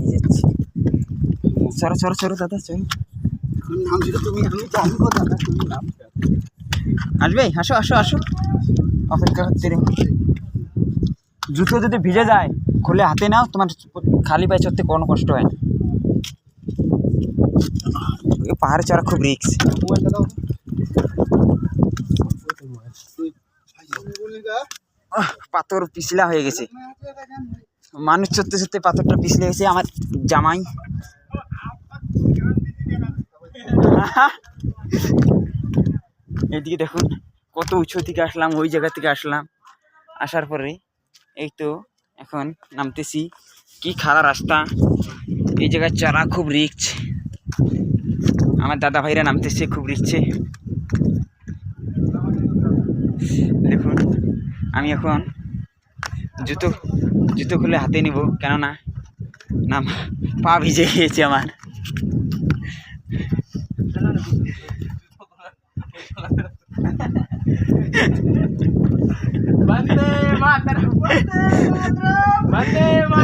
নিয়ে যাচ্ছি। চলো চলো চলো দাদা চলো। আসবে, আসো আসো আসো, অপেক্ষা করতে রে। জুতো যদি ভিজে যায় খুলে হাতে নাও, তোমার খালি পায়ে চড়তে কোনো কষ্ট হয় না। পাহাড়ে চড়া খুব রিস্ক। পাথর পিছলা হয়ে গেছে, মানুষ চড়তে চড়তে পাথরটা পিছলে গেছে। আমার জামাই এদিকে দেখুন কত উঁচু থেকে আসলাম, ওই জায়গা থেকে আসলাম। আসার পরে এই তো এখন নামতেছি। কি খারাপ রাস্তা, এই জায়গায় চড়া খুব রিস্ক। আমার দাদা ভাইরা নামতেছে খুব রিস্কে। দেখুন আমি এখন জুতো জুতো খুলে হাতে নিব, কেননা না পা ভিজে গিয়েছে আমার।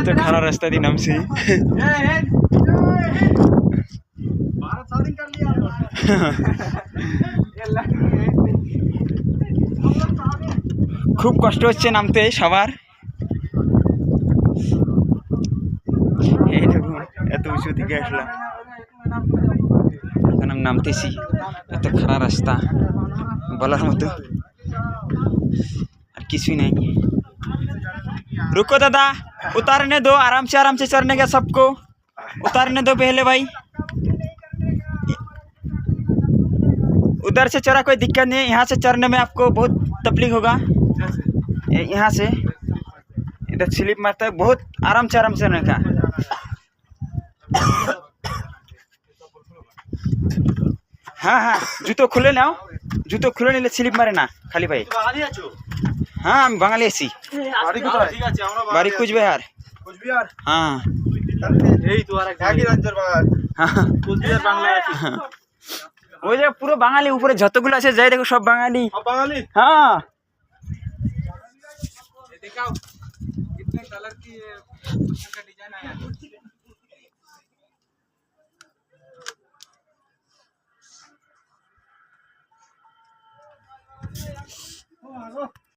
তো খারাপ রাস্তা দিয়ে নামছি। খুব কষ্ট হচ্ছে নামতে সবার। এই দেখুন এত উঁচু দিকে আসলাম, এখন আমি নামতেছি। এত খারাপ রাস্তা বলার মতো আর কিছুই নাই। रुको दादा, उतारने दो, आराम से चढ़ने का, सबको उतारने दो पहले भाई। उधर से चढ़ा कोई दिक्कत नहीं है, यहाँ से चढ़ने में आपको बहुत तकलीफ होगा। यहाँ से इधर स्लिप मारता है, बहुत आराम से चढ़ने का। हाँ हाँ जूतो खुले ना, जूतो खुले नहीं स्लिप मारे ना खाली भाई। हाँ আমি বাঙালি আছি, বাড়ি কুচবিহার। হ্যাঁ ওই যে পুরো বাঙালি, উপরে যতগুলো আছে যাই দেখো সব বাঙালি। হ্যাঁ